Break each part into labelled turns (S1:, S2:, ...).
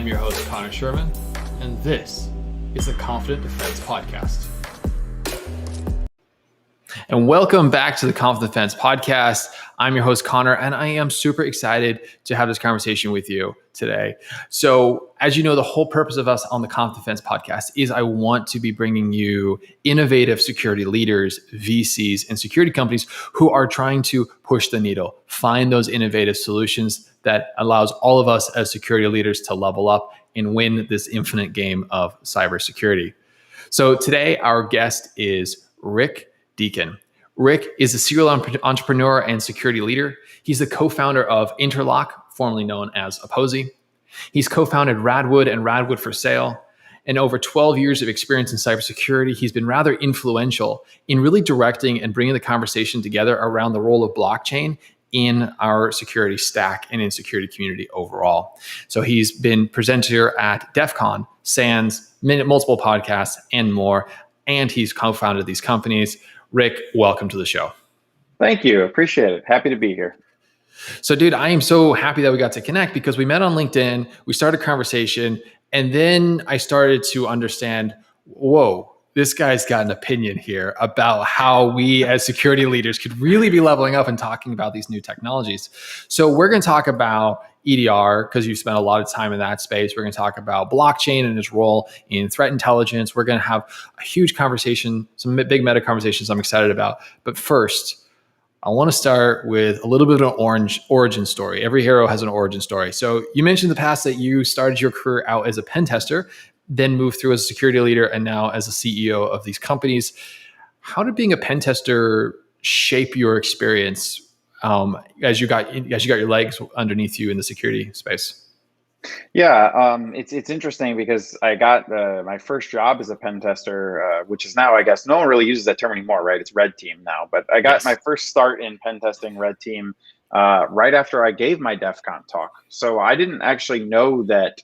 S1: I'm your host, Connor Sherman, and this is the Confident Defense Podcast. And welcome back to the Confident Defense Podcast. I'm your host, Connor, and I am super excited to have this conversation with you today. So, as you know, the whole purpose of us on the Confident Defense Podcast is I want to be bringing you innovative security leaders, VCs, and security companies who are trying to push the needle, find those innovative solutions that allows all of us as security leaders to level up and win this infinite game of cybersecurity. So today, our guest is Rick Deacon. Rick is a serial entrepreneur and security leader. He's the co-founder of Interlock, formerly known as Apozy. He's co-founded RADwood and RADwood for Sale. And over 12 years of experience in cybersecurity, he's been rather influential in really directing and bringing the conversation together around the role of blockchain in our security stack and in security community overall. So he's been presenter at Defcon, SANS, multiple podcasts, and more. And he's co-founded these companies. Rick, welcome to the show.
S2: Thank you. Appreciate it. Happy to be here.
S1: So, dude, I am so happy that we got to connect because we met on LinkedIn, we started a conversation, and then I started to understand, whoa, this guy's got an opinion here about how we as security leaders could really be leveling up and talking about these new technologies. So we're going to talk about EDR because you spent a lot of time in that space. We're going to talk about blockchain and its role in threat intelligence. We're going to have a huge conversation, some big meta conversations I'm excited about. But first, I want to start with a little bit of an origin story. Every hero has an origin story. So you mentioned in the past that you started your career out as a pen tester, then moved through as a security leader, and now as a CEO of these companies. How did being a pen tester shape your experience as you got your legs underneath you in the security space?
S2: Yeah, it's interesting because I got my first job as a pen tester, which is now, I guess, no one really uses that term anymore, right? It's red team now. But I got my first start in pen testing red team right after I gave my Defcon talk. So I didn't actually know that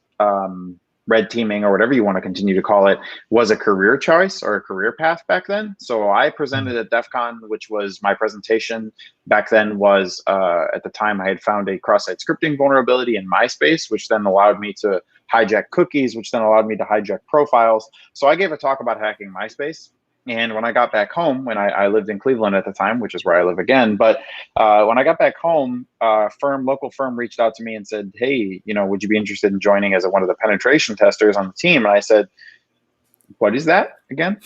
S2: red teaming, or whatever you want to continue to call it, was a career choice or a career path back then. So I presented at Defcon, which was my presentation back then was, at the time I had found a cross-site scripting vulnerability in MySpace, which then allowed me to hijack cookies, which then allowed me to hijack profiles. So I gave a talk about hacking MySpace. And when I got back home, when I lived in Cleveland at the time, which is where I live again, but when I got back home, local firm reached out to me and said, hey, would you be interested in joining as one of the penetration testers on the team? And I said, what is that again?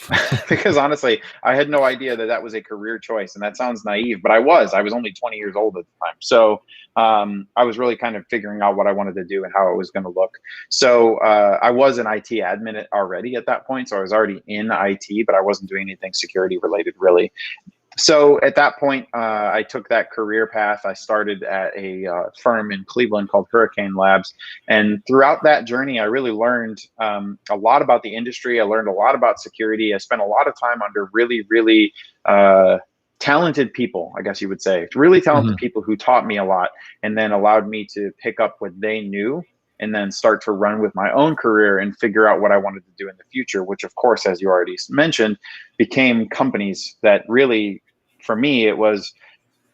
S2: Because honestly, I had no idea that that was a career choice, and that sounds naive, but I was only 20 years old at the time. So I was really kind of figuring out what I wanted to do and how it was going to look. So I was an IT admin already at that point. So I was already in IT, but I wasn't doing anything security related really. So at that point, I took that career path. I started at a firm in Cleveland called Hurricane Labs. And throughout that journey, I really learned a lot about the industry. I learned a lot about security. I spent a lot of time under really, really talented people, I guess you would say. Really talented people who taught me a lot and then allowed me to pick up what they knew and then start to run with my own career and figure out what I wanted to do in the future, which of course, as you already mentioned, became companies that really, for me, it was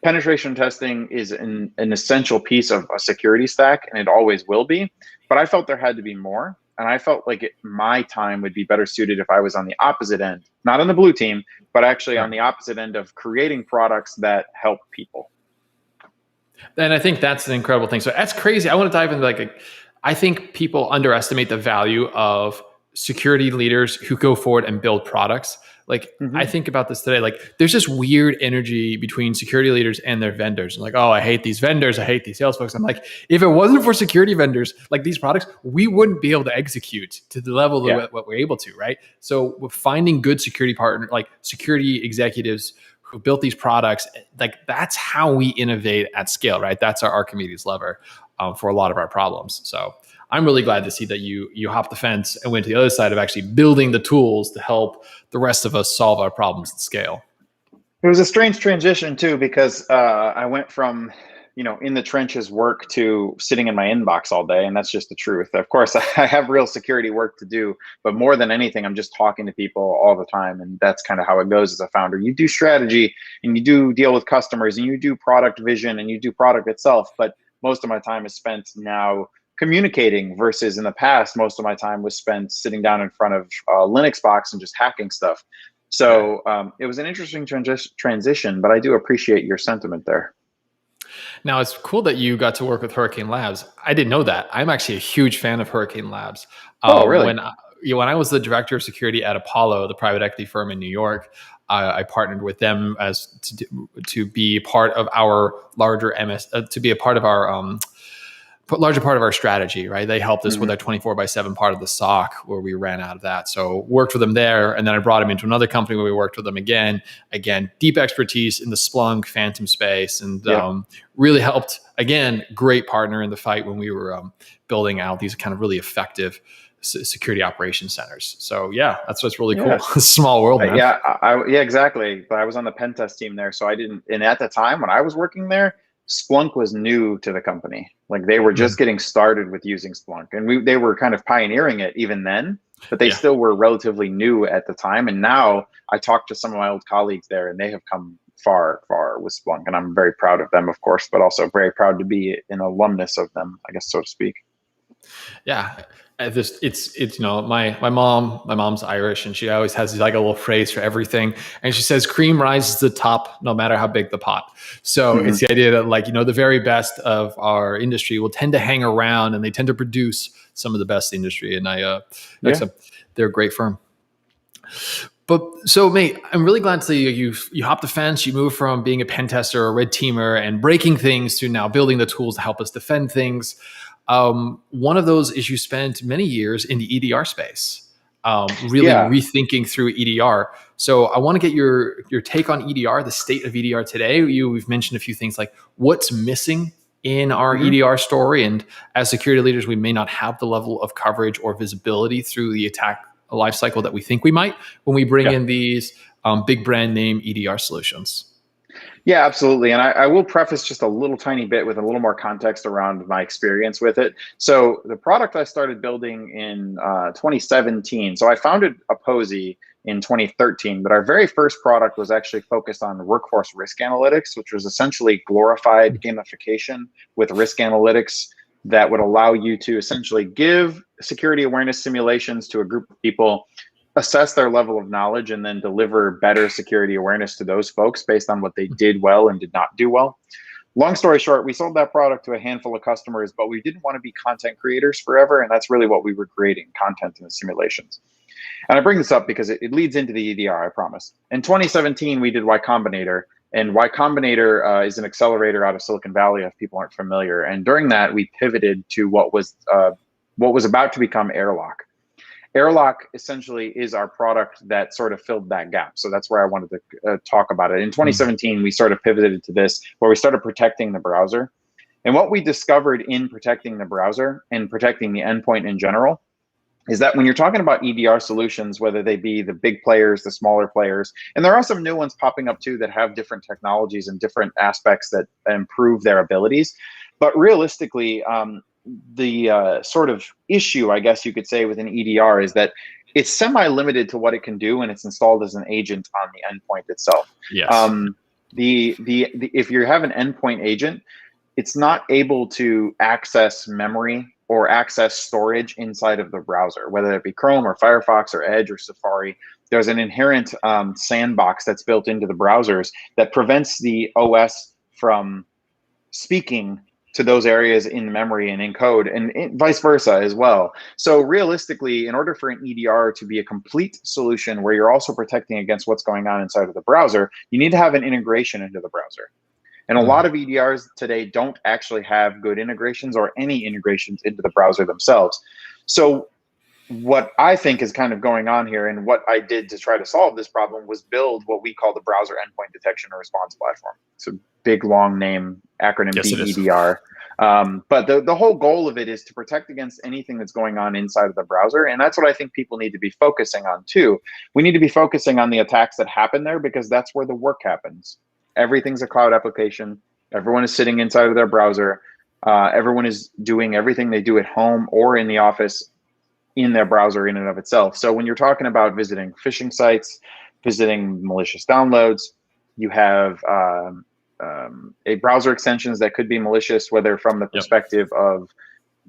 S2: penetration testing is an essential piece of a security stack, and it always will be. But I felt there had to be more. And I felt like my time would be better suited if I was on the opposite end, not on the blue team, but actually on the opposite end of creating products that help people.
S1: And I think that's an incredible thing. So that's crazy. I want to dive into I think people underestimate the value of security leaders who go forward and build products. I think about this today, there's this weird energy between security leaders and their vendors. Oh, I hate these vendors. I hate these sales folks. I'm like, if it wasn't for security vendors, these products, we wouldn't be able to execute to the level of what we're able to, right? So we're finding good security partners, security executives who built these products, that's how we innovate at scale, right? That's our Archimedes lever for a lot of our problems. So I'm really glad to see that you hopped the fence and went to the other side of actually building the tools to help the rest of us solve our problems at scale.
S2: It was a strange transition too, because I went from, in the trenches work to sitting in my inbox all day. And that's just the truth. Of course, I have real security work to do, but more than anything, I'm just talking to people all the time. And that's kind of how it goes as a founder. You do strategy and you do deal with customers and you do product vision and you do product itself. But most of my time is spent now communicating, versus in the past, most of my time was spent sitting down in front of a Linux box and just hacking stuff. So it was an interesting transition, but I do appreciate your sentiment there.
S1: Now, it's cool that you got to work with Hurricane Labs. I didn't know that. I'm actually a huge fan of Hurricane Labs.
S2: Oh, really?
S1: When I was the director of security at Apollo, the private equity firm in New York, I partnered with them to be part of our larger to be a part of our larger part of our strategy, right? They helped us with our 24/7 part of the SOC where we ran out of that. So worked with them there. And then I brought him into another company where we worked with them again, deep expertise in the Splunk Phantom space, and really helped, again, great partner in the fight when we were building out these kind of really effective security operations centers. So that's what's really cool. Small world, man.
S2: Yeah, exactly. But I was on the pen test team there. So I didn't, and at the time when I was working there, Splunk was new to the company. Like they were just getting started with using Splunk, and they were kind of pioneering it even then, but they still were relatively new at the time. And now I talked to some of my old colleagues there, and they have come far, far with Splunk, and I'm very proud of them, of course, but also very proud to be an alumnus of them, I guess, so to speak.
S1: Yeah. It's my mom's Irish, and she always has like a little phrase for everything, and she says cream rises to the top no matter how big the pot. So it's the idea that, like, the very best of our industry will tend to hang around, and they tend to produce some of the best industry, and they're a great firm. But so, mate, I'm really glad to see you hopped the fence. You moved from being a pen tester or a red teamer and breaking things to now building the tools to help us defend things. One of those is you spent many years in the EDR space, rethinking through EDR. So I want to get your take on EDR, the state of EDR today. We've mentioned a few things like what's missing in our EDR story. And as security leaders, we may not have the level of coverage or visibility through the attack lifecycle that we think we might when we bring in these big brand name EDR solutions.
S2: Yeah, absolutely. And I will preface just a little tiny bit with a little more context around my experience with it. So the product I started building in 2017. So I founded Apozy in 2013, but our very first product was actually focused on workforce risk analytics, which was essentially glorified gamification with risk analytics that would allow you to essentially give security awareness simulations to a group of people, assess their level of knowledge, and then deliver better security awareness to those folks based on what they did well and did not do well. Long story short, we sold that product to a handful of customers, but we didn't want to be content creators forever. And that's really what we were creating, content in the simulations. And I bring this up because it leads into the EDR, I promise. In 2017, we did Y Combinator. And Y Combinator is an accelerator out of Silicon Valley, if people aren't familiar. And during that, we pivoted to what was about to become Interlock. Interlock essentially is our product that sort of filled that gap. So that's where I wanted to talk about it. In 2017, we sort of pivoted to this, where we started protecting the browser. And what we discovered in protecting the browser and protecting the endpoint in general is that when you're talking about EDR solutions, whether they be the big players, the smaller players, and there are some new ones popping up too that have different technologies and different aspects that improve their abilities. But realistically, the sort of issue, I guess you could say, with an EDR is that it's semi-limited to what it can do when it's installed as an agent on the endpoint itself.
S1: Yes.
S2: If you have an endpoint agent, it's not able to access memory or access storage inside of the browser, whether it be Chrome or Firefox or Edge or Safari. There's an inherent sandbox that's built into the browsers that prevents the OS from speaking to those areas in memory and in code, and vice versa as well. So realistically, in order for an EDR to be a complete solution where you're also protecting against what's going on inside of the browser, you need to have an integration into the browser. And a lot of EDRs today don't actually have good integrations or any integrations into the browser themselves. So what I think is kind of going on here, and what I did to try to solve this problem, was build what we call the Browser Endpoint Detection and Response Platform. It's a big, long name, acronym, BEDR. But the whole goal of it is to protect against anything that's going on inside of the browser. And that's what I think people need to be focusing on too. We need to be focusing on the attacks that happen there, because that's where the work happens. Everything's a cloud application. Everyone is sitting inside of their browser. Everyone is doing everything they do at home or in the office in their browser in and of itself. So when you're talking about visiting phishing sites, visiting malicious downloads, you have a browser extensions that could be malicious, whether from the perspective of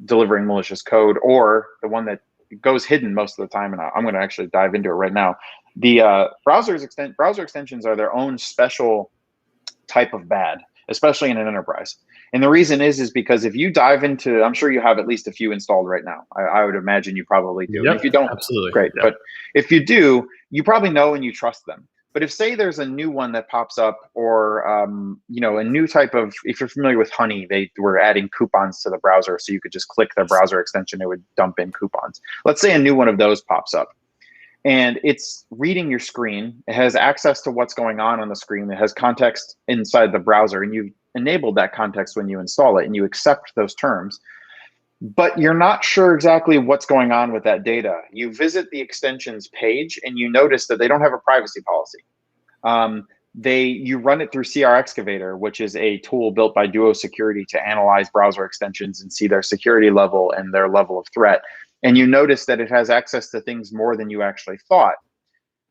S2: delivering malicious code, or the one that goes hidden most of the time. And I'm going to actually dive into it right now. The browser extensions are their own special type of bad, especially in an enterprise. And the reason is because if you dive into, I'm sure you have at least a few installed right now. I would imagine you probably do.
S1: Yep,
S2: and if you don't,
S1: absolutely.
S2: great.
S1: Yep.
S2: But if you do, you probably know and you trust them. But if, say, there's a new one that pops up, or a new type of, if you're familiar with Honey, they were adding coupons to the browser, so you could just click their browser extension, it would dump in coupons. Let's say a new one of those pops up, and it's reading your screen. It has access to what's going on the screen. It has context inside the browser, and you've enabled that context when you install it, and you accept those terms. But you're not sure exactly what's going on with that data. You visit the extensions page, and you notice that they don't have a privacy policy. You run it through CRX Excavator, which is a tool built by Duo Security to analyze browser extensions and see their security level and their level of threat. And you notice that it has access to things more than you actually thought.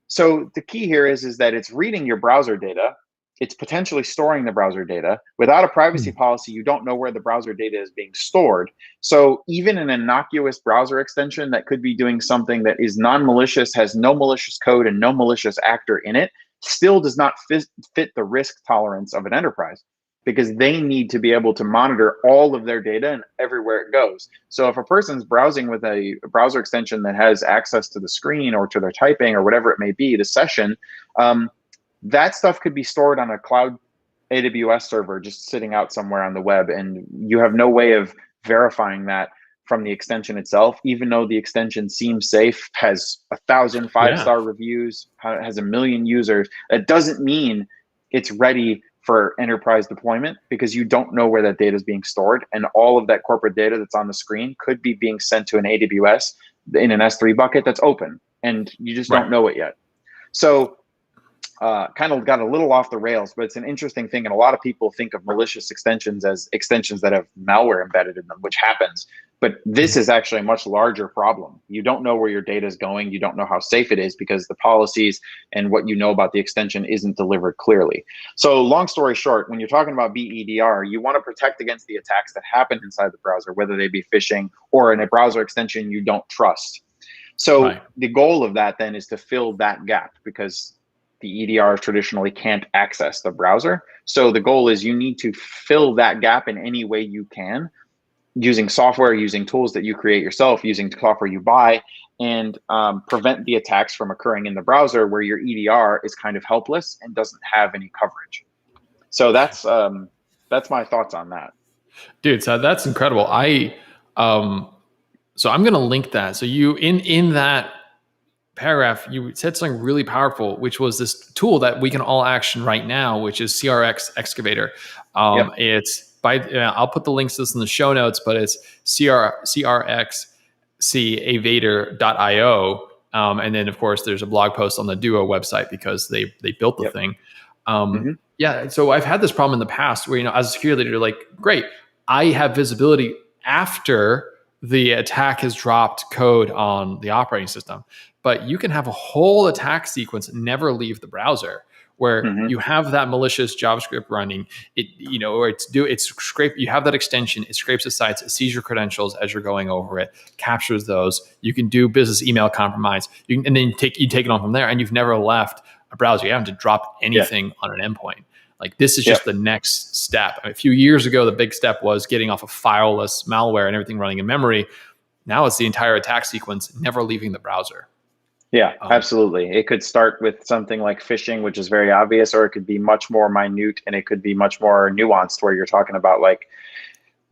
S2: So the key here is that it's reading your browser data. It's potentially storing the browser data. Without a privacy policy, you don't know where the browser data is being stored. So even an innocuous browser extension that could be doing something that is non-malicious, has no malicious code and no malicious actor in it, still does not fit the risk tolerance of an enterprise, because they need to be able to monitor all of their data and everywhere it goes. So if a person's browsing with a browser extension that has access to the screen or to their typing or whatever it may be, the session, that stuff could be stored on a cloud AWS server just sitting out somewhere on the web, and you have no way of verifying that from the extension itself, even though the extension seems safe, has 1,000 5-star reviews, has 1 million users. That doesn't mean it's ready for enterprise deployment, because you don't know where that data is being stored, and all of that corporate data that's on the screen could be being sent to an AWS in an S3 bucket that's open, and you just don't know it yet. So kind of got a little off the rails, but it's an interesting thing. And a lot of people think of malicious extensions as extensions that have malware embedded in them, which happens. But this is actually a much larger problem. You don't know where your data is going. You don't know how safe it is, because the policies and what you know about the extension isn't delivered clearly. So long story short, when you're talking about BEDR, you want to protect against the attacks that happen inside the browser, whether they be phishing or in a browser extension you don't trust. So the goal of that then is to fill that gap, because the EDR traditionally can't access the browser. So the goal is you need to fill that gap in any way you can, using software, using tools that you create yourself, using software you buy, and prevent the attacks from occurring in the browser where your EDR is kind of helpless and doesn't have any coverage. So that's my thoughts on that.
S1: Dude, so that's incredible. So I'm going to link that. So you in that paragraph, you said something really powerful, which was this tool that we can all action right now, which is CRX Excavator. It's I'll put the links to this in the show notes, but it's crxcavator.io. And then of course there's a blog post on the Duo website, because they built the thing. Yeah. So I've had this problem in the past where, as a security leader, like, great, I have visibility after the attack has dropped code on the operating system, but you can have a whole attack sequence never leave the browser, where you have that malicious JavaScript running. Or it's scrape. You have that extension. It scrapes the sites. It sees your credentials as you're going over it, captures those. You can do business email compromise. And then you take it on from there, and you've never left a browser. You haven't to drop anything on an endpoint. Like, this is just the next step. A few years ago, the big step was getting off of fileless malware and everything running in memory. Now it's the entire attack sequence never leaving the browser.
S2: Yeah, absolutely. It could start with something like phishing, which is very obvious, or it could be much more minute, and it could be much more nuanced, where you're talking about like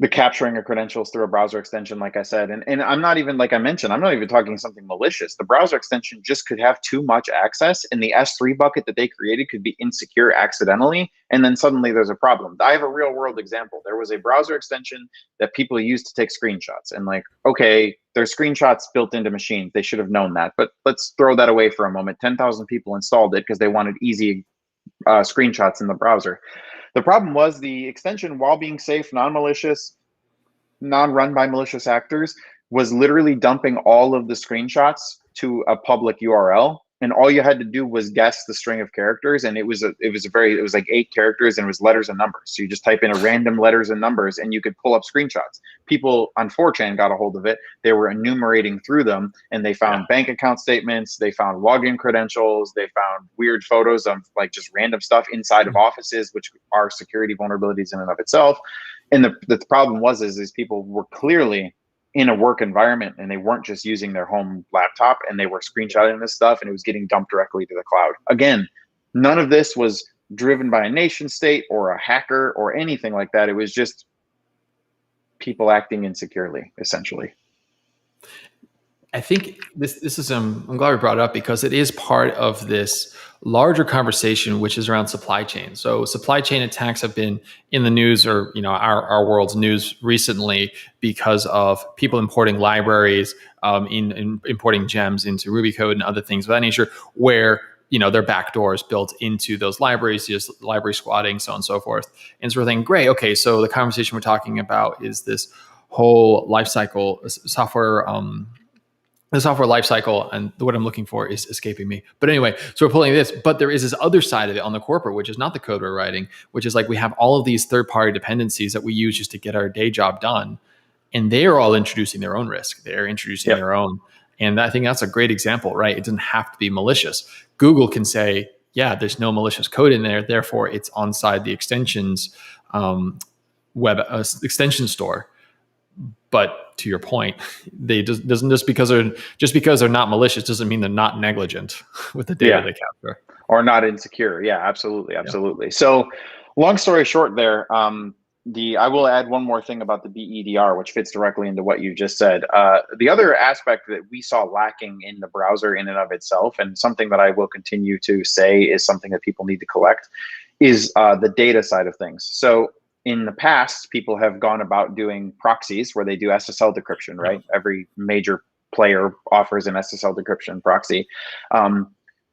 S2: the capturing of credentials through a browser extension, like I said. And I'm not even, like I mentioned, I'm not even talking something malicious. The browser extension just could have too much access, and the S3 bucket that they created could be insecure accidentally, and then suddenly there's a problem. I have a real world example. There was a browser extension that people used to take screenshots, and like, okay, there's screenshots built into machines. They should have known that, but let's throw that away for a moment. 10,000 people installed it because they wanted easy screenshots in the browser. The problem was the extension, while being safe, non-malicious, non-run by malicious actors, was literally dumping all of the screenshots to a public URL and all you had to do was guess the string of characters, and it was like 8 characters, and it was letters and numbers. So you just type in a random letters and numbers, and you could pull up screenshots. People on 4chan got a hold of it. They were enumerating through them, and they found bank account statements, they found login credentials, they found weird photos of like just random stuff inside of offices, which are security vulnerabilities in and of itself. And the problem was is people were clearly in a work environment, and they weren't just using their home laptop, and they were screenshotting this stuff, and it was getting dumped directly to the cloud. Again, none of this was driven by a nation state or a hacker or anything like that. It was just people acting insecurely, essentially.
S1: I think this is I'm glad we brought it up, because it is part of this larger conversation, which is around supply chain. So supply chain attacks have been in the news, or our world's news recently, because of people importing libraries, in importing gems into Ruby code and other things of that nature, where their backdoors built into those libraries, just library squatting, so on and so forth. And so we're thinking, great, okay, so the conversation we're talking about is this whole lifecycle software. The software lifecycle, and what I'm looking for is escaping me. But anyway, so we're pulling this, but there is this other side of it on the corporate, which is not the code we're writing, which is like we have all of these third-party dependencies that we use just to get our day job done. And they are all introducing their own risk. They're introducing their own. And I think that's a great example, right? It doesn't have to be malicious. Google can say, yeah, there's no malicious code in there, therefore it's inside the extensions web extension store. But to your point, they just because they're not malicious doesn't mean they're not negligent with the data they capture,
S2: or not insecure. Yeah, absolutely. So, long story short, there. I will add one more thing about the BEDR, which fits directly into what you just said. The other aspect that we saw lacking in the browser in and of itself, and something that I will continue to say is something that people need to collect, is the data side of things. So in the past, people have gone about doing proxies where they do SSL decryption, right? Every major player offers an SSL decryption proxy.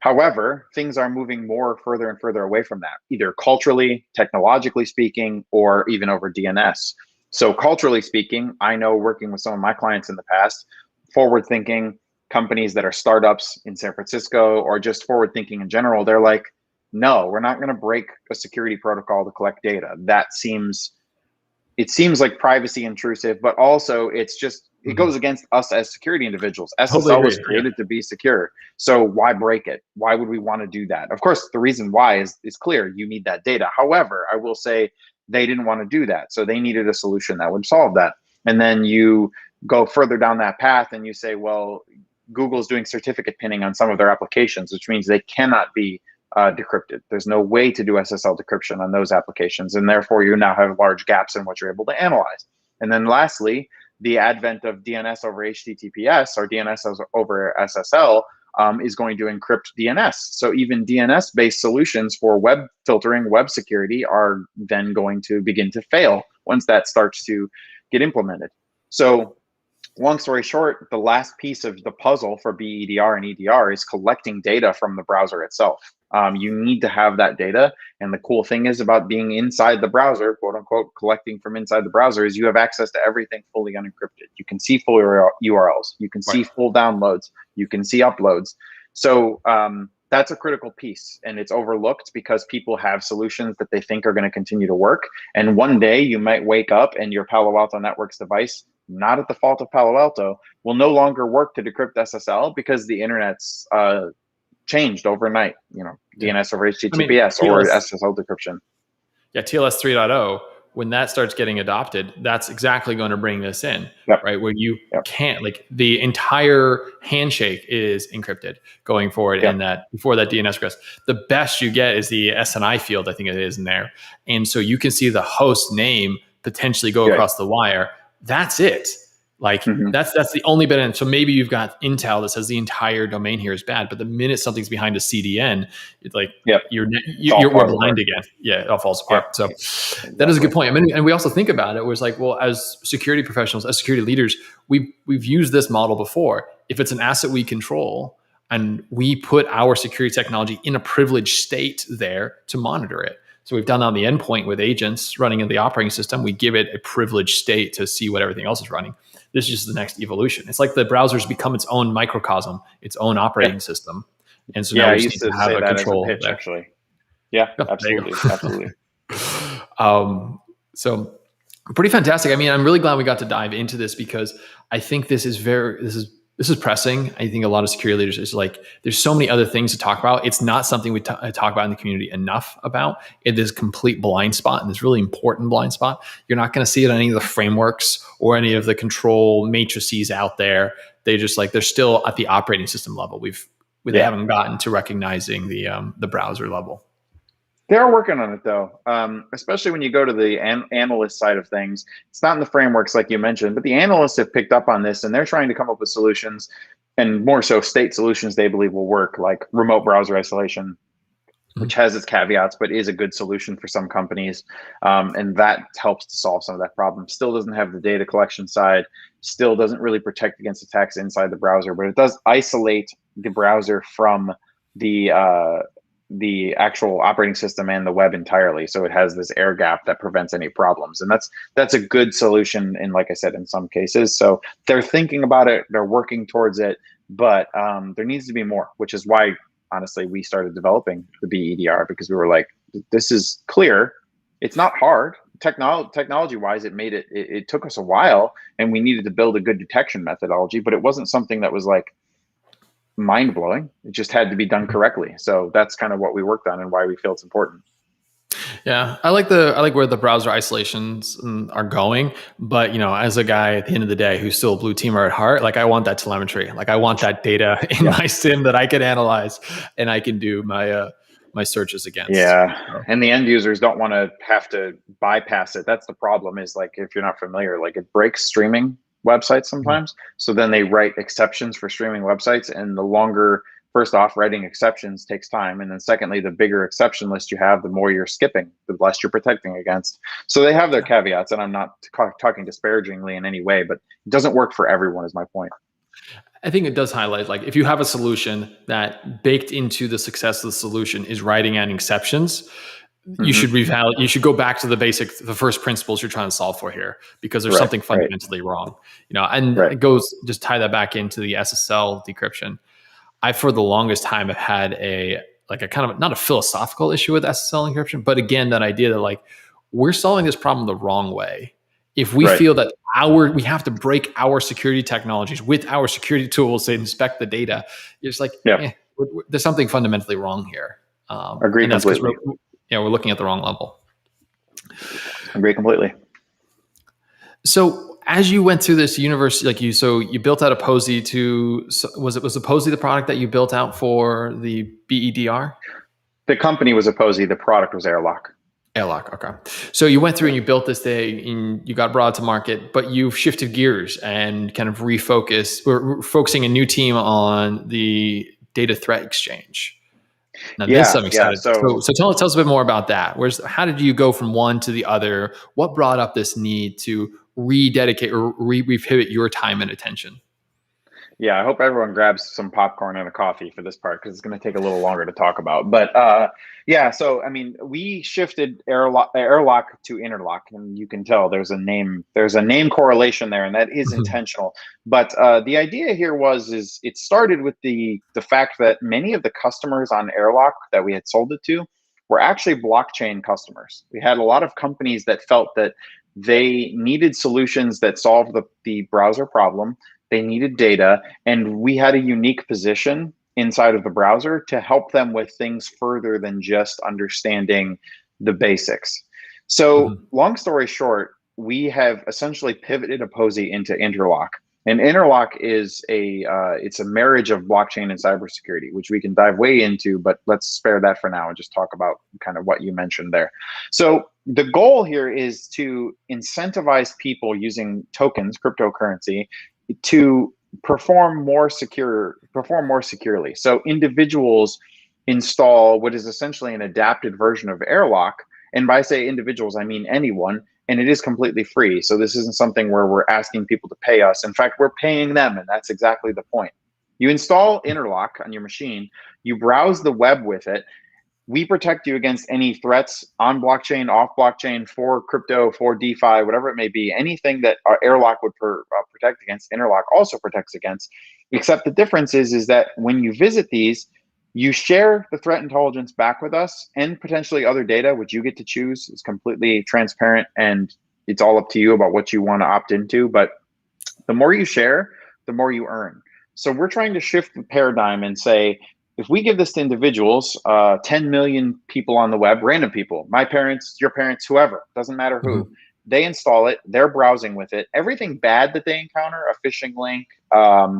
S2: However, things are moving further and further away from that, either culturally, technologically speaking, or even over DNS. So culturally speaking, I know, working with some of my clients in the past, forward-thinking companies that are startups in San Francisco, or just forward-thinking in general, they're like, no, we're not going to break a security protocol to collect data. It seems like privacy intrusive, but also it goes against us as security individuals. SSL was created to be secure. So why break it? Why would we want to do that? Of course, the reason why is clear. You need that data. However, I will say they didn't want to do that. So they needed a solution that would solve that. And then you go further down that path and you say, well, Google's doing certificate pinning on some of their applications, which means they cannot be decrypted. There's no way to do SSL decryption on those applications, and therefore you now have large gaps in what you're able to analyze. And then lastly, the advent of DNS over HTTPS, or DNS over SSL, is going to encrypt DNS. So even DNS-based solutions for web filtering, web security, are then going to begin to fail once that starts to get implemented. So long story short, the last piece of the puzzle for BEDR and EDR is collecting data from the browser itself. You need to have that data. And the cool thing is about being inside the browser, quote unquote, collecting from inside the browser, is you have access to everything fully unencrypted. You can see full URLs. You can see full downloads. You can see uploads. So that's a critical piece, and it's overlooked because people have solutions that they think are going to continue to work. And one day you might wake up and your Palo Alto Networks device, not at the fault of Palo Alto, will no longer work to decrypt SSL because the internet's changed overnight, DNS over HTTPS or SSL decryption.
S1: Yeah, TLS 3.0, when that starts getting adopted, that's exactly going to bring this in, right? Where you can't, like, the entire handshake is encrypted going forward, and that before that DNS request, the best you get is the SNI field, I think it is in there. And so you can see the host name potentially go across the wire. That's it. Like that's the only bit. And so maybe you've got Intel that says the entire domain here is bad, but the minute something's behind a CDN, it's like we're blind again. Yeah, it all falls apart. So that is a good point. I mean, and we also think about it, where it's like, well, as security professionals, as security leaders, we've used this model before. If it's an asset we control and we put our security technology in a privileged state there to monitor it. So we've done that on the endpoint with agents running in the operating system. We give it a privileged state to see what everything else is running. This is just the next evolution. It's like the browser's become its own microcosm, its own operating system And so
S2: Yeah,
S1: now
S2: I
S1: we just
S2: used
S1: need
S2: to
S1: to have
S2: say
S1: a
S2: that as a
S1: control
S2: pitch,
S1: there.
S2: actually. Yeah,
S1: Yep, there you
S2: absolutely,
S1: go.
S2: absolutely.
S1: So pretty fantastic. I mean, I'm really glad we got to dive into this because I think this is pressing. I think a lot of security leaders is like, there's so many other things to talk about. It's not something we talk about in the community enough about. It is a complete blind spot, and this really important blind spot. You're not going to see it on any of the frameworks or any of the control matrices out there. They're still at the operating system level. They haven't gotten to recognizing the browser level.
S2: They're working on it though, especially when you go to the analyst side of things. It's not in the frameworks like you mentioned, but the analysts have picked up on this and they're trying to come up with solutions, and more so state solutions they believe will work, like remote browser isolation, which has its caveats, but is a good solution for some companies. And that helps to solve some of that problem. Still doesn't have the data collection side, still doesn't really protect against attacks inside the browser, but it does isolate the browser from the actual operating system and the web entirely. So it has this air gap that prevents any problems. And that's a good solution in, like I said, in some cases. So they're thinking about it, they're working towards it, but there needs to be more, which is why honestly we started developing the BEDR, because we were like, this is clear, it's not hard. Technology wise, it took us a while, and we needed to build a good detection methodology, but it wasn't something that was like mind blowing. It just had to be done correctly. So that's kind of what we worked on and why we feel it's important.
S1: Yeah, I like where the browser isolations are going, but as a guy at the end of the day who's still a blue teamer at heart, like I want that telemetry, like I want that data in my SIM that I can analyze and I can do my searches against.
S2: Yeah, and the end users don't want to have to bypass it. That's the problem. Is like, if you're not familiar, like it breaks streaming websites sometimes. So then they write exceptions for streaming websites, and the longer, first off, writing exceptions takes time, and then secondly, the bigger exception list you have, the more you're skipping, the less you're protecting against. So they have their caveats, and I'm not talking disparagingly in any way, but it doesn't work for everyone is my point.
S1: I think it does highlight, like, if you have a solution that baked into the success of the solution is writing and exceptions, you should you should go back to the first principles you're trying to solve for here, because there's something fundamentally wrong, and it goes, just tie that back into the SSL decryption. I, for the longest time, have had a kind of, not a philosophical issue with SSL encryption, but again, that idea that like, we're solving this problem the wrong way. If we feel that we have to break our security technologies with our security tools to inspect the data, it's like, there's something fundamentally wrong here.
S2: Agree
S1: and that's
S2: completely.
S1: we're looking at the wrong level.
S2: Agree completely.
S1: So as you went through this university, so you built out Apozy was Apozy the product that you built out for the BEDR?
S2: The company was Apozy, the product was Interlock.
S1: Interlock, okay. So you went through and you built this thing and you got brought to market, but you've shifted gears and kind of focusing a new team on the data threat exchange. Now this I'm excited. So tell us a bit more about that. How did you go from one to the other? What brought up this need to rededicate or repivot your time and attention?
S2: Yeah, I hope everyone grabs some popcorn and a coffee for this part, because it's going to take a little longer to talk about. But so I mean, we shifted Interlock to Interlock, and you can tell there's a name correlation there, and that is intentional. But the idea here is it started with the fact that many of the customers on Interlock that we had sold it to were actually blockchain customers. We had a lot of companies that felt that they needed solutions that solved the browser problem. They needed data, and we had a unique position inside of the browser to help them with things further than just understanding the basics. So long story short, we have essentially pivoted Apozy into Interlock. And Interlock is it's a marriage of blockchain and cybersecurity, which we can dive way into, but let's spare that for now and just talk about kind of what you mentioned there. So the goal here is to incentivize people using tokens, cryptocurrency, to perform more securely. So individuals install what is essentially an adapted version of Interlock. And by say individuals, I mean anyone, and it is completely free. So this isn't something where we're asking people to pay us. In fact, we're paying them, and that's exactly the point. You install Interlock on your machine, you browse the web with it. We protect you against any threats on blockchain, off blockchain, for crypto, for DeFi, whatever it may be. Anything that our Interlock would protect against, Interlock also protects against. Except the difference is that when you visit these, You share the threat intelligence back with us and potentially other data, which you get to choose. It's completely transparent and it's all up to you about what you want to opt into. But the more you share, the more you earn. So we're trying to shift the paradigm and say, if we give this to individuals, 10 million people on the web, random people, my parents, your parents, whoever, doesn't matter who, they install it, they're browsing with it. Everything bad that they encounter, a phishing link,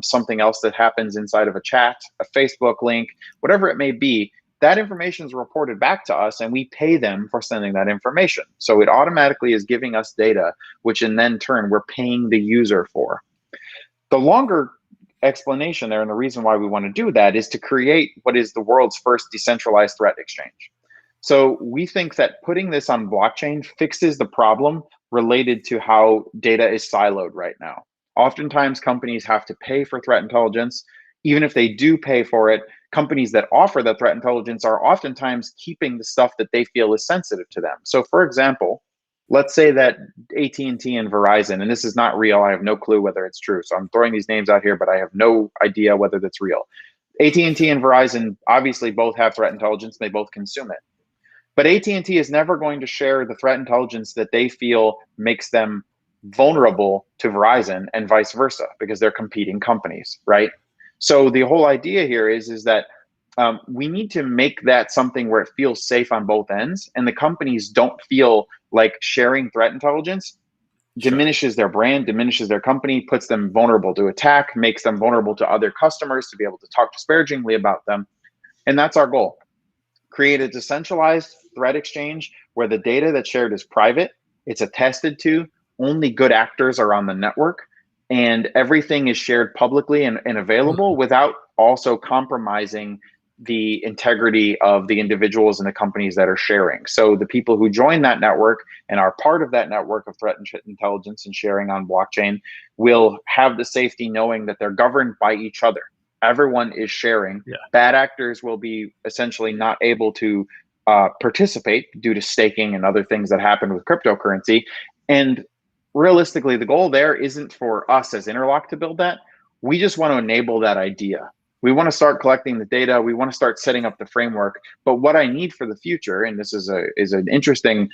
S2: something else that happens inside of a chat, a Facebook link, whatever it may be, that information is reported back to us and we pay them for sending that information. So it automatically is giving us data, which in then turn we're paying the user for. The longer explanation there and the reason why we want to do that is to create what is the world's first decentralized threat exchange. So we think that putting this on blockchain fixes the problem related to how data is siloed right now. Oftentimes companies have to pay for threat intelligence. Even if they do pay for it, companies that offer the threat intelligence are oftentimes keeping the stuff that they feel is sensitive to them. So for example, let's say that AT&T and Verizon, and this is not real, I have no clue whether it's true. So I'm throwing these names out here, but I have no idea whether that's real. AT&T and Verizon obviously both have threat intelligence, and they both consume it. But AT&T is never going to share the threat intelligence that they feel makes them vulnerable to Verizon and vice versa, because they're competing companies, right? So the whole idea here is that we need to make that something where it feels safe on both ends, and the companies don't feel like sharing threat intelligence diminishes their brand, diminishes their company, puts them vulnerable to attack, makes them vulnerable to other customers to be able to talk disparagingly about them. And that's our goal. Create a decentralized threat exchange where the data that's shared is private, it's attested to, only good actors are on the network, and everything is shared publicly and available without also compromising the integrity of the individuals and the companies that are sharing. So the people who join that network and are part of that network of threat intelligence and sharing on blockchain will have the safety knowing that they're governed by each other. Everyone is sharing. Bad actors will be essentially not able to participate due to staking and other things that happen with cryptocurrency. And realistically, the goal there isn't for us as Interlock to build that. We just want to enable that idea. We want to start collecting the data. We want to start setting up the framework. But what I need for the future, and this is an interesting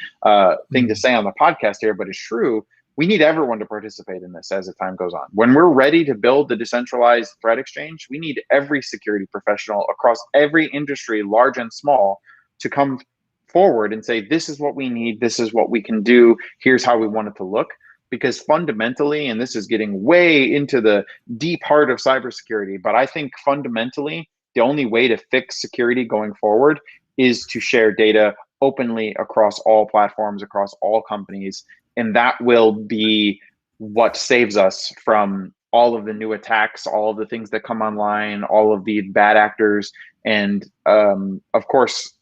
S2: thing to say on the podcast here, but it's true, we need everyone to participate in this as the time goes on. When we're ready to build the decentralized threat exchange, we need every security professional across every industry, large and small, to come forward and say, this is what we need, this is what we can do, here's how we want it to look. Because fundamentally, and this is getting way into the deep heart of cybersecurity, but I think fundamentally, the only way to fix security going forward is to share data openly across all platforms, across all companies. And that will be what saves us from all of the new attacks, all of the things that come online, all of the bad actors. And of course,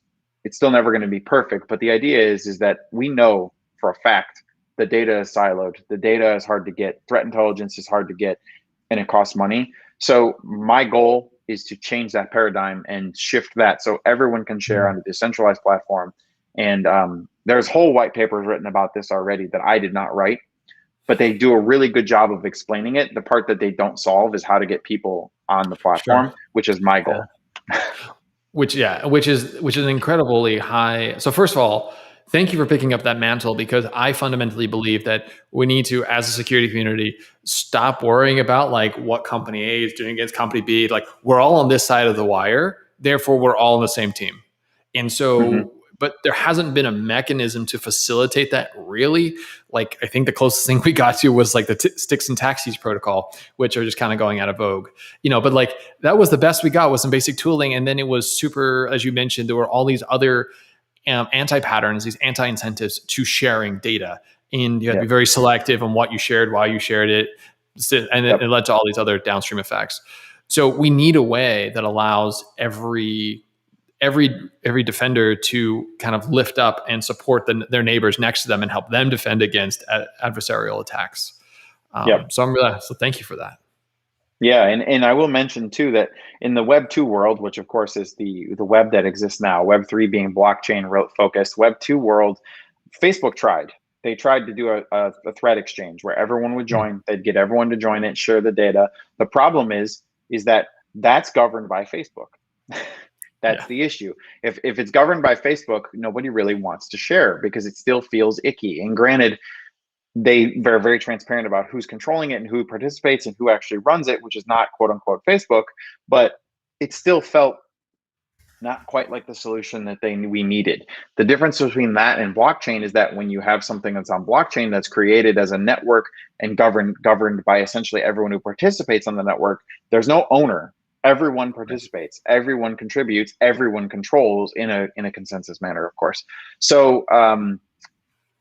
S2: it's still never going to be perfect. But the idea is that we know for a fact the data is siloed. The data is hard to get. Threat intelligence is hard to get, and it costs money. So my goal is to change that paradigm and shift that so everyone can share on a decentralized platform. And there's whole white papers written about this already that I did not write, but they do a really good job of explaining it. The part that they don't solve is how to get people on the platform, which is my goal.
S1: Which is an incredibly high. So first of all, thank you for picking up that mantle, because I fundamentally believe that we need to, as a security community, stop worrying about like what company A is doing against company B. Like, we're all on this side of the wire, therefore we're all on the same team. And so, but there hasn't been a mechanism to facilitate that really. Like, I think the closest thing we got to was like the sticks and taxis protocol, which are just kind of going out of vogue, but like that was the best we got with some basic tooling. And then it was super, as you mentioned, there were all these other anti-patterns, these anti-incentives to sharing data. And you had to be very selective on what you shared, why you shared it. And it led to all these other downstream effects. So we need a way that allows every defender to kind of lift up and support their neighbors next to them and help them defend against adversarial attacks. So thank you for that.
S2: Yeah, and I will mention too that in the Web 2 world, which of course is the web that exists now, Web 3 being blockchain focused, Web 2 world, Facebook tried. They tried to do a threat exchange where everyone would join. They'd get everyone to join it, share the data. The problem is that that's governed by Facebook. That's the issue. If it's governed by Facebook, nobody really wants to share because it still feels icky. And granted, they're very transparent about who's controlling it and who participates and who actually runs it, which is not quote unquote Facebook, but it still felt not quite like the solution that we needed. The difference between that and blockchain is that when you have something that's on blockchain that's created as a network and governed by essentially everyone who participates on the network, there's no owner. Everyone participates, everyone contributes, everyone controls in a consensus manner, of course. So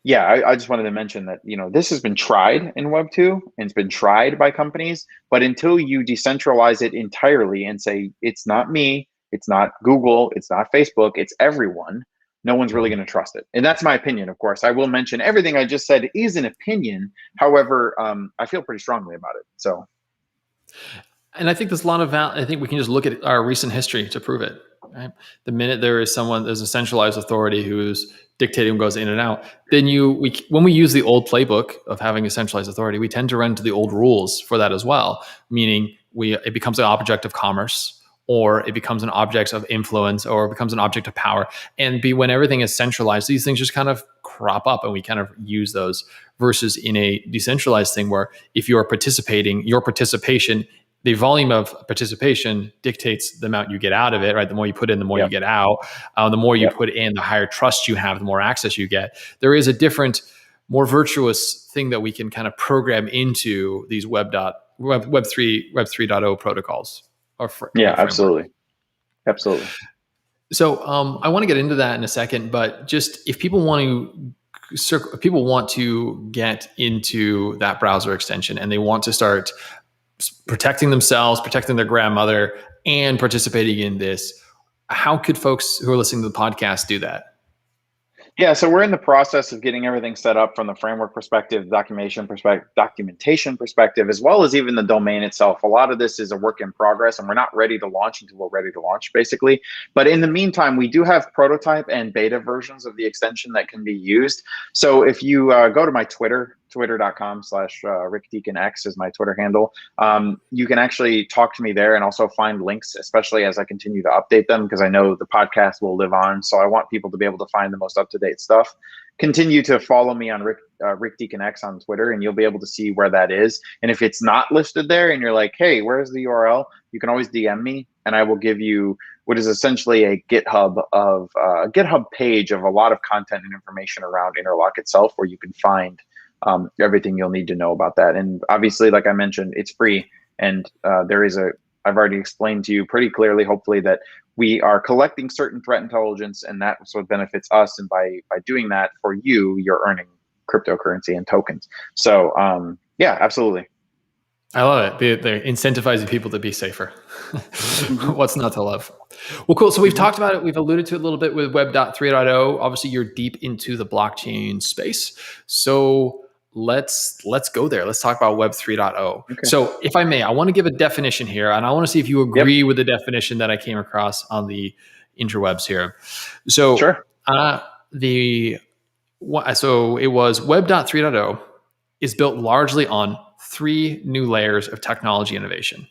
S2: yeah, I just wanted to mention that, this has been tried in Web 2 and it's been tried by companies, but until you decentralize it entirely and say, it's not me, it's not Google, it's not Facebook, it's everyone, no one's really going to trust it. And that's my opinion, of course. I will mention everything I just said is an opinion. However, I feel pretty strongly about it. So.
S1: And I think there's a lot of I think we can just look at our recent history to prove it. Right? The minute there's a centralized authority who's dictating what goes in and out, then when we use the old playbook of having a centralized authority, we tend to run to the old rules for that as well. Meaning it becomes an object of commerce, or it becomes an object of influence, or it becomes an object of power. And when everything is centralized, these things just kind of crop up and we kind of use those, versus in a decentralized thing where if you're participating, your participation, the volume of participation dictates the amount you get out of it, right? The more you put in, the more you get out. The more you put in, the higher trust you have, the more access you get. There is a different, more virtuous thing that we can kind of program into these Web 3.0 protocols.
S2: Absolutely. Absolutely.
S1: So I want to get into that in a second, but just if people want to get into that browser extension and they want to start protecting themselves, protecting their grandmother, and participating in this, how could folks who are listening to the podcast do that?
S2: Yeah, so we're in the process of getting everything set up from the framework perspective, documentation perspective, as well as even the domain itself. A lot of this is a work in progress, and we're not ready to launch until we're ready to launch, basically. But in the meantime, we do have prototype and beta versions of the extension that can be used. So if you go to my Twitter, twitter.com/RickDeaconX is my Twitter handle. You can actually talk to me there and also find links, especially as I continue to update them, because I know the podcast will live on. So I want people to be able to find the most up-to-date stuff. Continue to follow me on RickDeaconX on Twitter, and you'll be able to see where that is. And if it's not listed there and you're like, hey, where's the URL? You can always DM me and I will give you what is essentially a GitHub page of a lot of content and information around Interlock itself, where you can find everything you'll need to know about that. And obviously, like I mentioned, it's free. And I've already explained to you pretty clearly, hopefully, that we are collecting certain threat intelligence, and that's what benefits us. And by doing that for you, you're earning cryptocurrency and tokens. So yeah, absolutely.
S1: I love it. They're incentivizing people to be safer. What's not to love? Well, cool. So we've talked about it. We've alluded to it a little bit with Web 3.0. Obviously, you're deep into the blockchain space. So let's go there. Let's talk about Web 3.0. Okay. So if I may, I want to give a definition here, and I want to see if you agree with the definition that I came across on the interwebs here. So
S2: sure.
S1: So it was Web 3.0 is built largely on 3 new layers of technology innovation: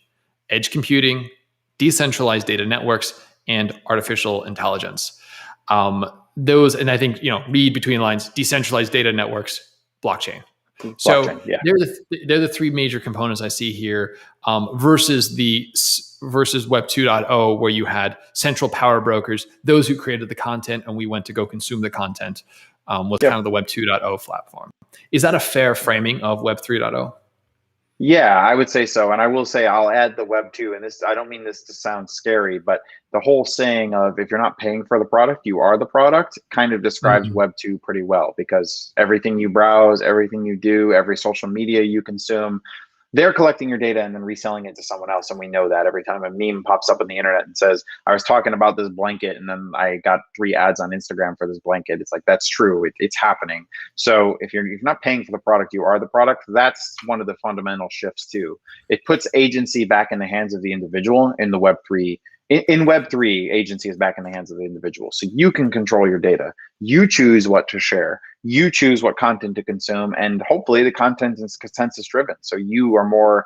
S1: edge computing, decentralized data networks, and artificial intelligence. Those, and I think, read between lines, decentralized data networks, blockchain. So they're the 3 major components I see here, versus Web 2.0, where you had central power brokers, those who created the content, and we went to go consume the content, was kind of the Web 2.0 platform. Is that a fair framing of Web 3.0?
S2: Yeah, I would say so. And I will say, I'll add the Web 2. And this, I don't mean this to sound scary, but the whole saying of, if you're not paying for the product, you are the product, kind of describes Web 2 pretty well, because everything you browse, everything you do, every social media you consume, they're collecting your data and then reselling it to someone else. And we know that every time a meme pops up on the internet and says, I was talking about this blanket and then I got 3 ads on Instagram for this blanket. It's like, that's true. It's happening. So if you're not paying for the product, you are the product. That's one of the fundamental shifts too. It puts agency back in the hands of the individual in the Web 3. In Web 3, agency is back in the hands of the individual. So you can control your data. You choose what to share. You choose what content to consume. And hopefully the content is consensus driven. So you are more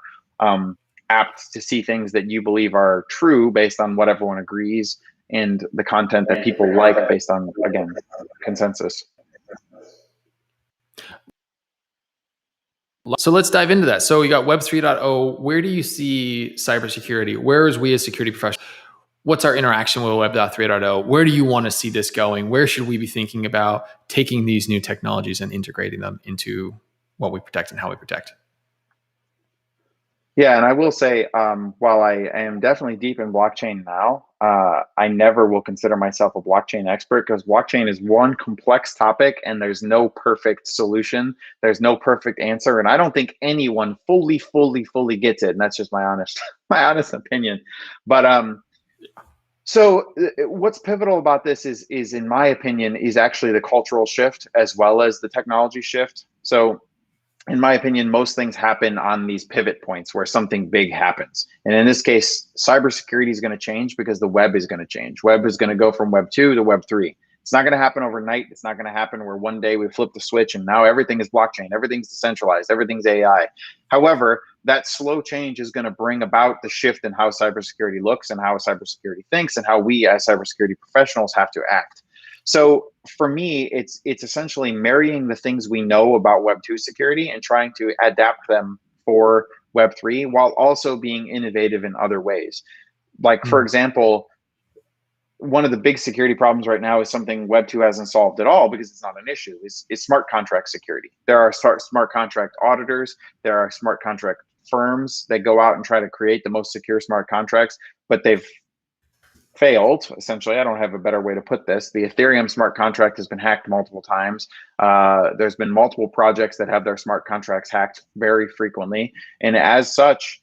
S2: apt to see things that you believe are true based on what everyone agrees and the content that people like based on, again, consensus.
S1: So let's dive into that. So you got Web 3.0. Where do you see cybersecurity? Where is we as security professionals? What's our interaction with Web 3.0? Where do you want to see this going? Where should we be thinking about taking these new technologies and integrating them into what we protect and how we protect?
S2: Yeah, and I will say, while I am definitely deep in blockchain now, I never will consider myself a blockchain expert, because blockchain is one complex topic and there's no perfect solution. There's no perfect answer. And I don't think anyone fully gets it. And that's just my honest opinion. But so what's pivotal about this is in my opinion, is actually the cultural shift as well as the technology shift. So in my opinion, most things happen on these pivot points where something big happens. And in this case, cybersecurity is going to change because the web is going to change. Web is going to go from Web 2 to Web 3. It's not going to happen overnight. It's not going to happen where one day we flip the switch and now everything is blockchain, everything's decentralized, everything's AI. However, that slow change is going to bring about the shift in how cybersecurity looks and how cybersecurity thinks and how we as cybersecurity professionals have to act. So for me, it's essentially marrying the things we know about Web 2 security and trying to adapt them for Web 3 while also being innovative in other ways. Like, for example, one of the big security problems right now is something Web 2 hasn't solved at all because it's not an issue, is smart contract security. There are smart contract auditors. There are smart contract firms that go out and try to create the most secure smart contracts, but they've failed, essentially. I don't have a better way to put this. The Ethereum smart contract has been hacked multiple times. There's been multiple projects that have their smart contracts hacked very frequently. And as such,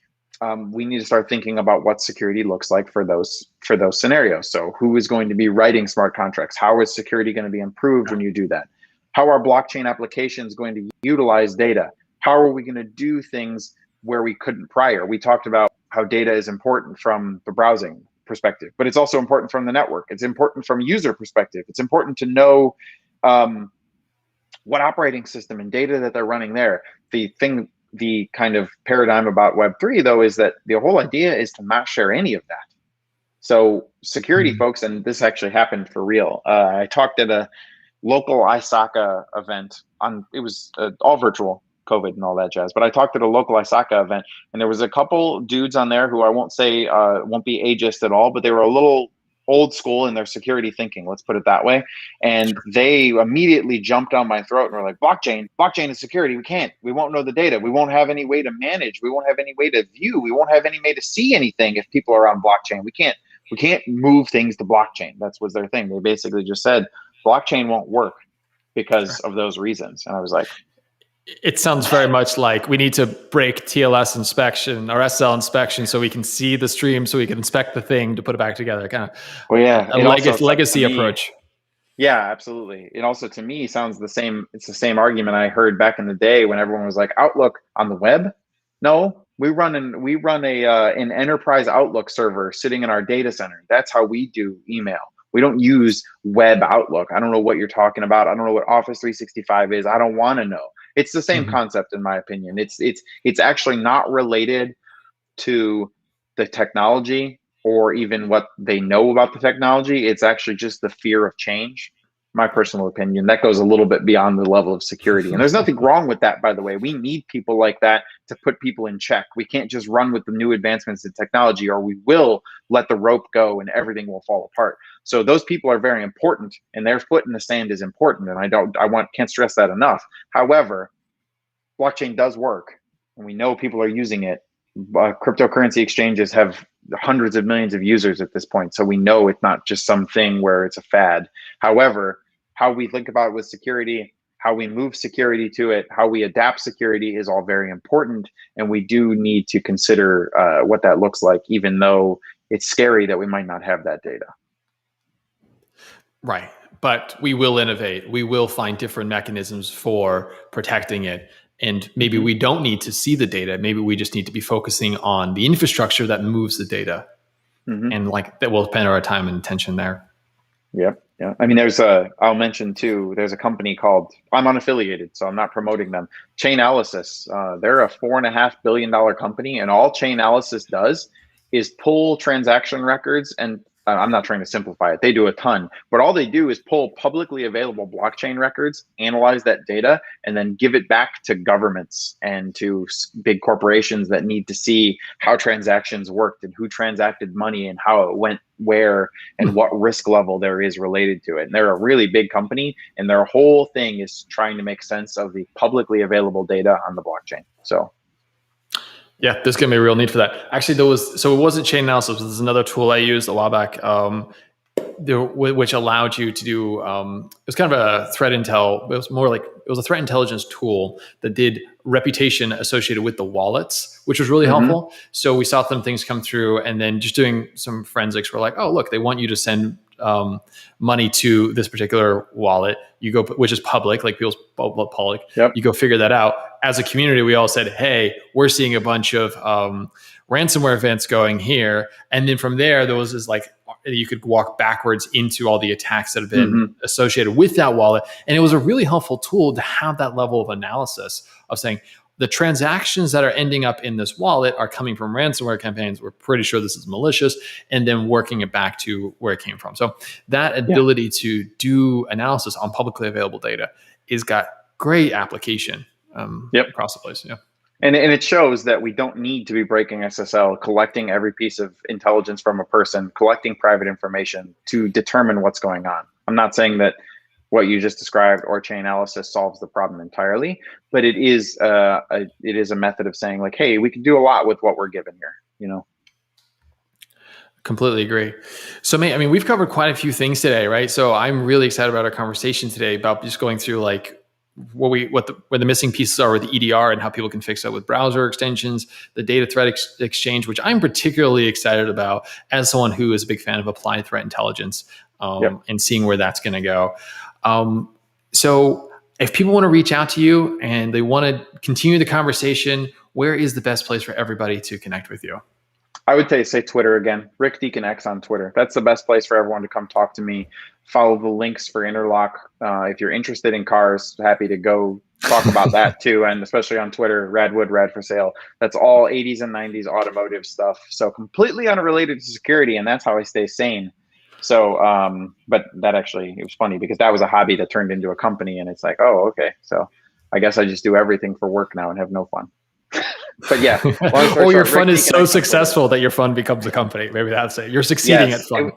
S2: we need to start thinking about what security looks like for those scenarios. So who is going to be writing smart contracts? How is security going to be improved when you do that? How are blockchain applications going to utilize data? How are we going to do things where we couldn't prior? We talked about how data is important from the browsing perspective, but it's also important from the network. It's important from user perspective. It's important to know what operating system and data that they're running there. The kind of paradigm about Web3 though, is that the whole idea is to not share any of that. So security folks, and this actually happened for real. I talked at a local ISACA event it was all virtual, COVID and all that jazz. But I talked at a local ISACA event, and there was a couple dudes on there who I won't say won't be ageist at all, but they were a little old school in their security thinking, let's put it that way. And they immediately jumped on my throat and were like, blockchain is security. We won't know the data. We won't have any way to manage. We won't have any way to view. We won't have any way to see anything if people are on blockchain. We can't move things to blockchain. That was their thing. They basically just said blockchain won't work because of those reasons. And I was like,
S1: it sounds very much like we need to break TLS inspection or SL inspection so we can see the stream, so we can inspect the thing to put it back together. Kind of,
S2: well, yeah,
S1: a legacy approach.
S2: Yeah, absolutely. It also, to me, sounds the same. It's the same argument I heard back in the day when everyone was like, Outlook on the web. No, we run an enterprise Outlook server sitting in our data center. That's how we do email. We don't use web Outlook. I don't know what you're talking about. I don't know what Office 365 is. I don't want to know. It's the same concept, in my opinion. It's actually not related to the technology or even what they know about the technology. It's actually just the fear of change. My personal opinion, that goes a little bit beyond the level of security. And there's nothing wrong with that, by the way. We need people like that to put people in check. We can't just run with the new advancements in technology, or we will let the rope go and everything will fall apart. So those people are very important, and their foot in the sand is important. And can't stress that enough. However, blockchain does work, and we know people are using it. Cryptocurrency exchanges have hundreds of millions of users at this point. So we know it's not just something where it's a fad. However, how we think about it with security, how we move security to it, how we adapt security is all very important. And we do need to consider what that looks like, even though it's scary that we might not have that data.
S1: Right. But we will innovate. We will find different mechanisms for protecting it. And maybe we don't need to see the data. Maybe we just need to be focusing on the infrastructure that moves the data. And like that will spend our time and attention there.
S2: Yep. Yeah. I mean, I'll mention too, there's a company called, I'm unaffiliated, so I'm not promoting them, Chainalysis. They're a $4.5 billion company, and all Chainalysis does is pull transaction records and I'm not trying to simplify it. They do a ton, but all they do is pull publicly available blockchain records, analyze that data, and then give it back to governments and to big corporations that need to see how transactions worked and who transacted money and how it went where and what risk level there is related to it. And they're a really big company, and their whole thing is trying to make sense of the publicly available data on the blockchain. So
S1: yeah, there's going to be a real need for that. Actually, so it wasn't chain analysis. There's another tool I used a while back, which allowed you to do, it was kind of a threat intel. It was more like, it was a threat intelligence tool that did reputation associated with the wallets, which was really helpful. So we saw some things come through, and then just doing some forensics, we're like, oh, look, they want you to send money to this particular wallet. You go, which is public, like people's public.
S2: Yep.
S1: You go figure that out. As a community, we all said, hey, we're seeing a bunch of ransomware events going here. And then from there was this like, you could walk backwards into all the attacks that have been associated with that wallet. And it was a really helpful tool to have that level of analysis of saying, the transactions that are ending up in this wallet are coming from ransomware campaigns. We're pretty sure this is malicious, and then working it back to where it came from. So that ability to do analysis on publicly available data is got great application across the place. Yeah.
S2: And it shows that we don't need to be breaking SSL, collecting every piece of intelligence from a person, collecting private information to determine what's going on. I'm not saying that what you just described or chain analysis solves the problem entirely, but it is a method of saying like, hey, we can do a lot with what we're given here, you know?
S1: Completely agree. So, I mean, we've covered quite a few things today, right? So I'm really excited about our conversation today about just going through like where the missing pieces are with the EDR and how people can fix that with browser extensions, the data threat exchange, which I'm particularly excited about as someone who is a big fan of applied threat intelligence and seeing where that's going to go. So if people want to reach out to you and they want to continue the conversation, where is the best place for everybody to connect with you?
S2: I would say Twitter again, Rick Deacon X on Twitter. That's the best place for everyone to come talk to me. Follow the links for Interlock. If you're interested in cars, happy to go talk about that too. And especially on Twitter, RADwood, RAD for sale. That's all 80s and 90s automotive stuff. So completely unrelated to security. And that's how I stay sane. So, but that actually, it was funny because that was a hobby that turned into a company, and it's like, oh, okay. So I guess I just do everything for work now and have no fun. But yeah.
S1: Or your fun is so successful that your fun becomes a company. Maybe that's it. You're succeeding at fun.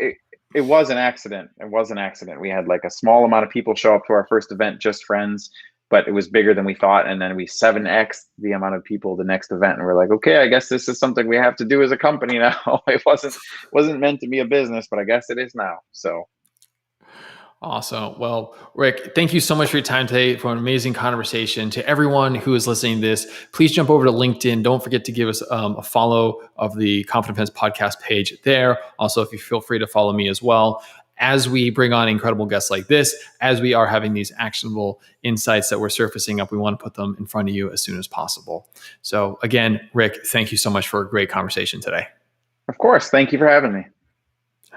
S2: It was an accident. It was an accident. We had like a small amount of people show up to our first event, just friends, but it was bigger than we thought. And then we 7X'd the amount of people the next event. And we're like, okay, I guess this is something we have to do as a company now. It wasn't meant to be a business, but I guess it is now. So.
S1: Awesome. Well, Rick, thank you so much for your time today, for an amazing conversation. To everyone who is listening to this, please jump over to LinkedIn. Don't forget to give us a follow of the Confident Defense podcast page there. Also, if you feel free to follow me as well, as we bring on incredible guests like this, as we are having these actionable insights that we're surfacing up, we want to put them in front of you as soon as possible. So again, Rick, thank you so much for a great conversation today.
S2: Of course. Thank you for having me.